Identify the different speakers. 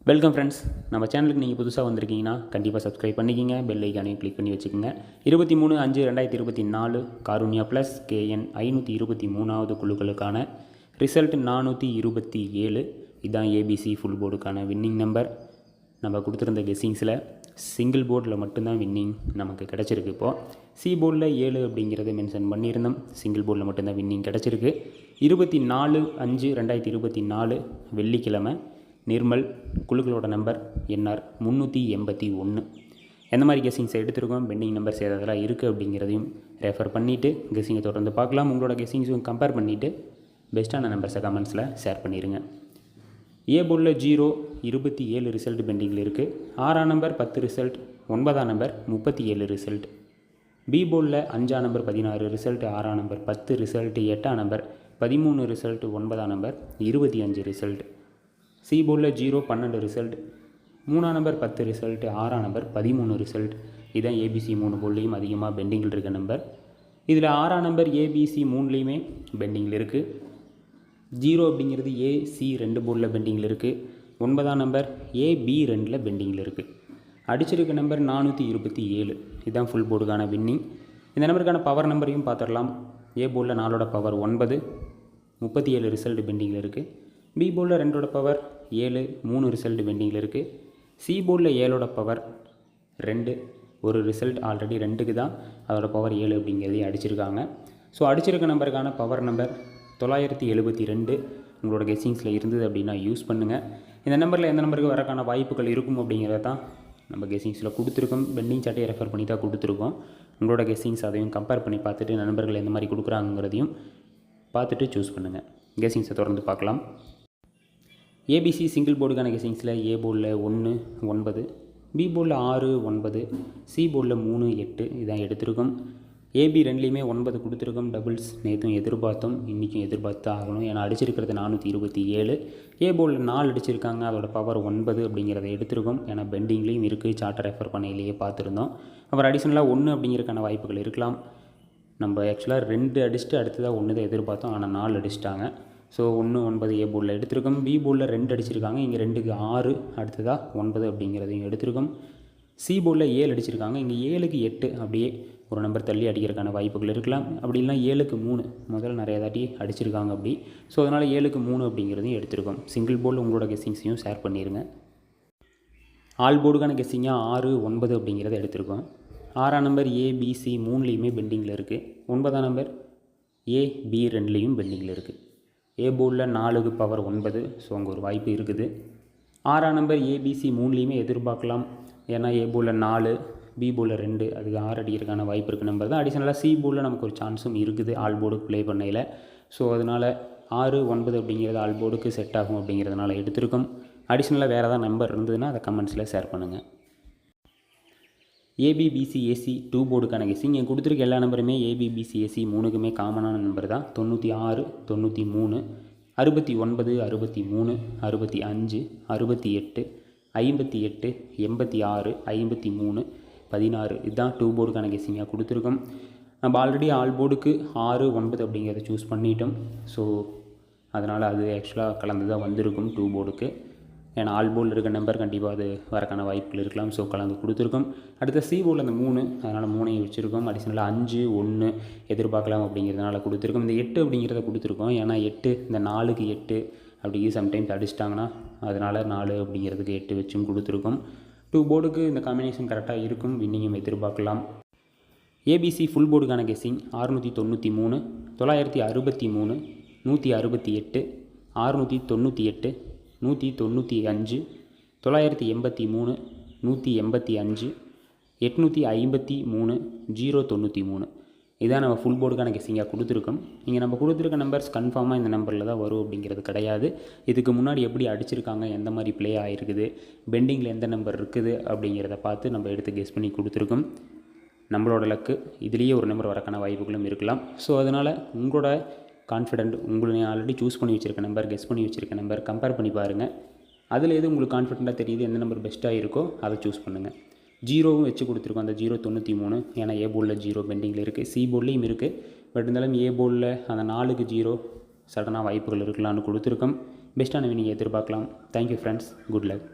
Speaker 1: Welcome friends. நம்ம சேனலுக்கு நீங்கள் புதுசாக வந்திருக்கீங்கன்னா கண்டிப்பாக சப்ஸ்கிரைப் பண்ணிக்கிங்க, பெல் ஐக்கானையும் கிளிக் பண்ணி வச்சுக்கோங்க. 23/5/2024 காருண்யா ப்ளஸ் KN 523வது குழுக்களுக்கான ரிசல்ட் 427. இதுதான் ஏபிசி ஃபுல் போர்டுக்கான வின்னிங் நம்பர். நம்ம கொடுத்துருந்த கெஸ்ஸிங்ஸில் சிங்கிள் போர்டில் மட்டும்தான் வின்னிங் நமக்கு கிடச்சிருக்கு. இப்போது சி போர்டில் 7 அப்படிங்கிறத மென்ஷன் பண்ணியிருந்தோம். சிங்கிள் போர்டில் மட்டும்தான் வின்னிங் கிடச்சிருக்கு. 24/5/2024 வெள்ளிக்கிழமை நிர்மல் குழுக்களோட நம்பர் என்ஆர் 381. எந்த மாதிரி கெஸ்ஸிங்ஸை எடுத்துருக்கோம், பெண்டிங் நம்பர்ஸ் ஏதெல்லாம் இருக்குது அப்படிங்கிறதையும் ரெஃபர் பண்ணிவிட்டு கெஸ்ஸிங்கை தொடர்ந்து பார்க்கலாம். உங்களோட கெஸ்ஸிங்ஸும் கம்பேர் பண்ணிவிட்டு பெஸ்ட்டான நம்பர்ஸை கமெண்ட்ஸில் ஷேர் பண்ணிடுங்க. ஏ போர்டில் 0 27 ரிசல்ட் பெண்டிங்கில் இருக்குது. 6ஆம் நம்பர் 10 ரிசல்ட், 9ஆம் நம்பர் 37 ரிசல்ட். பி போர்டில் 5ஆம் நம்பர் 16 ரிசல்ட், 6ஆம் நம்பர் 10 ரிசல்ட், 8ஆம் நம்பர் 13 ரிசல்ட், 9ஆம் நம்பர் 25 ரிசல்ட். சி போர்டில் 0 12 ரிசல்ட், 3ஆம் நம்பர் 10 ரிசல்ட், 6ஆம் நம்பர் 13 ரிசல்ட். இதுதான் ஏபிசி 3 போர்ட்லேயும் அதிகமாக பெண்டிங்கில் இருக்க நம்பர். இதில் 6ஆம் நம்பர் ஏபிசி 3லேயுமே பெண்டிங்கில் இருக்குது. 0 அப்படிங்கிறது ஏசி 2 போர்டில் பெண்டிங்கில் இருக்குது. 9ஆம் நம்பர் ஏபி 2ல் பெண்டிங்கில் இருக்குது. அடிச்சிருக்க நம்பர் 427. இதுதான் ஃபுல் போர்டுக்கான வின்னிங். இந்த நம்பருக்கான பவர் நம்பரையும் பார்த்துடலாம். ஏ போர்டில் 4ஓட பவர் 9, 37 ரிசல்ட் பெண்டிங்கில் இருக்குது. பி போர்டில் 2ஓட பவர் 7, 3 ரிசல்ட் பெண்டிங்கில் இருக்குது. சி போர்டில் 7ஓட பவர் 2, ஒரு ரிசல்ட் ஆல்ரெடி 2க்கு தான், அதோட பவர் 7 அப்படிங்கிறதையும் அடிச்சிருக்காங்க. ஸோ அடிச்சிருக்க நம்பருக்கான பவர் நம்பர் 972. உங்களோட கெஸ்ஸிங்ஸில் இருந்தது அப்படின்னா யூஸ் பண்ணுங்கள். இந்த நம்பரில் எந்த நம்பருக்கு வரக்கான வாய்ப்புகள் இருக்கும் அப்படிங்கிறத தான் நம்ம கெஸ்ஸிங்ஸில் கொடுத்துருக்கோம். பெண்டிங் சார்ட்டை ரெஃபர் பண்ணி தான் கொடுத்துருக்கோம். உங்களோட கெஸ்ஸிங்ஸ் அதையும் கம்பேர் பண்ணி பார்த்துட்டு நண்பர்கள் எந்த மாதிரி கொடுக்குறாங்கிறதையும் பார்த்துட்டு சூஸ் பண்ணுங்கள். கெஸ்ஸிங்ஸை தொடர்ந்து பார்க்கலாம். ஏபிசி சிங்கிள் போர்டுக்கான கெஸ்ஸிங்ஸில் ஏ போர்டில் 1 9, பி போர்டில் 6 9, சி போர்டில் 3 8 இதான் எடுத்திருக்கோம். ஏபி 2லேயுமே 9 கொடுத்துருக்கோம். டபுள்ஸ் நேற்றும் எதிர்பார்த்தோம், இன்றைக்கும் எதிர்பார்த்து ஆகணும், ஏன்னா அடிச்சிருக்கிறது 427. ஏ போர்டில் 4 அடிச்சிருக்காங்க, அதோட பவர் 9 அப்படிங்கிறத எடுத்திருக்கோம். ஏன்னா பெண்டிங்லேயும் இருக்குது, சார்ட்டை ரெஃபர் பண்ணையிலேயே பார்த்துருந்தோம். அப்புறம் அடிஷனலாக 1 அப்படிங்கிறதுக்கான வாய்ப்புகள் இருக்கலாம். நம்ம ஆக்சுவலாக 2 அடிச்சுட்டு அடுத்ததாக 1 தான் எதிர்பார்த்தோம், ஆனால் 4 அடிச்சிட்டாங்க. ஸோ 1 9 ஏ போர்டில் எடுத்திருக்கோம். பி போர்டில் 2 அடிச்சிருக்காங்க, இங்கே 2க்கு 6, அடுத்ததாக 9 அப்படிங்கிறதையும் எடுத்திருக்கோம். சி போர்டில் 7 அடிச்சிருக்காங்க, இங்கே 7க்கு 8 அப்படியே ஒரு நம்பர் தள்ளி அடிக்கிறதுக்கான வாய்ப்புகள் இருக்கலாம். அப்படி இல்லைனா 7க்கு 3 முதல்ல நிறைய தாட்டி அடிச்சிருக்காங்க அப்படி. ஸோ அதனால் 7க்கு 3 அப்படிங்கிறதையும் எடுத்திருக்கோம். சிங்கிள் போர்டில் உங்களோட கெஸ்ஸிங்ஸையும் ஷேர் பண்ணிடுங்க. ஆல் போர்டுக்கான கெஸ்ஸிங்காக 6 9 அப்படிங்கிறத எடுத்திருக்கோம். 6ஆம் நம்பர் ஏபிசி 3லேயுமே பெண்டிங்கில் இருக்குது. 9ஆம் நம்பர் ஏபி 2லேயும் பெண்டிங்கில் இருக்குது. ஏ போர்டில் 4க்கு பவர் 9, ஸோ அங்கே ஒரு வாய்ப்பு இருக்குது. 6ஆம் நம்பர் ஏபிசி 3லேயுமே எதிர்பார்க்கலாம், ஏன்னா ஏ போர்டில் 4, பி போர்டில் 2, அதுக்கு 6 அடிக்கிறதுக்கான வாய்ப்பு இருக்குது நம்பர் தான். அடிஷனலாக சி போர்டில் நமக்கு ஒரு சான்ஸும் இருக்குது ஆல் போர்டுக்கு ப்ளே பண்ணையில். ஸோ அதனால் 6 9 அப்படிங்கிறது ஆல் போர்டுக்கு செட் ஆகும் அப்படிங்கிறதுனால எடுத்திருக்கோம். அடிஷனலாக வேறு ஏதாவது நம்பர் இருந்ததுன்னா அதை கமெண்ட்ஸில் ஷேர் பண்ணுங்கள். ஏபிபிசி ஏசி 2 போர்டுக்கான கெஸ்ஸிங் இங்கே கொடுத்துருக்க எல்லா நம்பருமே ஏபிபிசி ஏசி 3க்குமே காமனான நம்பர் தான். 96 93 69 63 65 68 58 86 53 16 இதுதான் 2 போர்டுக்கான கெஸ்ஸிங்காக கொடுத்துருக்கோம். நம்ம ஆல்ரெடி ஆல் போர்டுக்கு 6 9 அப்படிங்கிறத சூஸ் பண்ணிட்டோம். ஸோ அதனால் அது ஆக்சுவலாக கலந்து தான் வந்திருக்கும் 2 போர்டுக்கு. ஏன்னா ஆல் போர்டில் இருக்க நம்பர் கண்டிப்பாக அது வரக்கான வாய்ப்புகள் இருக்கலாம். ஸோ கலந்து கொடுத்துருக்கோம். அடுத்த சி போர்டில் அந்த 3, அதனால் 3ஐயும் வச்சுருக்கோம். அடிஷனலாக 5 1 எதிர்பார்க்கலாம் அப்படிங்கிறதுனால கொடுத்துருக்கோம். இந்த 8 அப்படிங்கிறத கொடுத்துருக்கோம், ஏன்னா 8 இந்த 4க்கு 8 அப்படி சம்டைம்ஸ் அடிச்சிட்டாங்கன்னா அதனால் 4 அப்படிங்கிறதுக்கு 8 வச்சும் கொடுத்துருக்கோம். 2 போர்டுக்கு இந்த காம்பினேஷன் கரெக்டாக இருக்கும், வின்னிங்கும் எதிர்பார்க்கலாம். ஏபிசி ஃபுல் போர்டுக்கான கெஸ்ஸிங் 693 963 168 698 195 983 185 853 093 இதான் நம்ம ஃபுல் போர்டுக்கான கெஸ்ஸிங்காக கொடுத்துருக்கோம். இங்கே நம்ம கொடுத்துருக்க நம்பர்ஸ் கன்ஃபார்மாக இந்த நம்பரில் தான் வரும் அப்படிங்கிறது கிடையாது. இதுக்கு முன்னாடி எப்படி அடிச்சிருக்காங்க, எந்த மாதிரி ப்ளே ஆகிருக்குது, பெண்டிங்கில் எந்த நம்பர் இருக்குது அப்படிங்கிறத பார்த்து நம்ம எடுத்து கெஸ் பண்ணி கொடுத்துருக்கோம். நம்மளோட லக்கு இதுலேயே ஒரு நம்பர் வரக்கான வாய்ப்புகளும் இருக்கலாம். ஸோ அதனால் உங்களோட கான்ஃபிடென்ட், உங்களை ஆல்ரெடி சூஸ் பண்ணி வச்சுருக்க நம்பர், கெஸ் பண்ணி வச்சுருக்க நம்பர் கம்பேர் பண்ணி பாருங்கள். அதில் எது உங்களுக்கு கான்ஃபிடென்ட்டாக தெரியுது, எந்த நம்பர் பெஸ்ட்டாக இருக்கோ அதை சூஸ் பண்ணுங்கள். 0வும் வச்சு கொடுத்துருக்கோம், அந்த 0 93, ஏன்னா ஏ போர்டில் 0 பெண்டிங்கில் இருக்குது. சி போர்ட்லேயும் இருக்குது, பட் இருந்தாலும் ஏ போர்டில் அந்த 4க்கு 0 சடனாக வாய்ப்புகள் இருக்கலாம்னு கொடுத்துருக்கோம். பெஸ்ட்டான வின்னிங் எதிர்பார்க்கலாம். Thank you friends, good luck.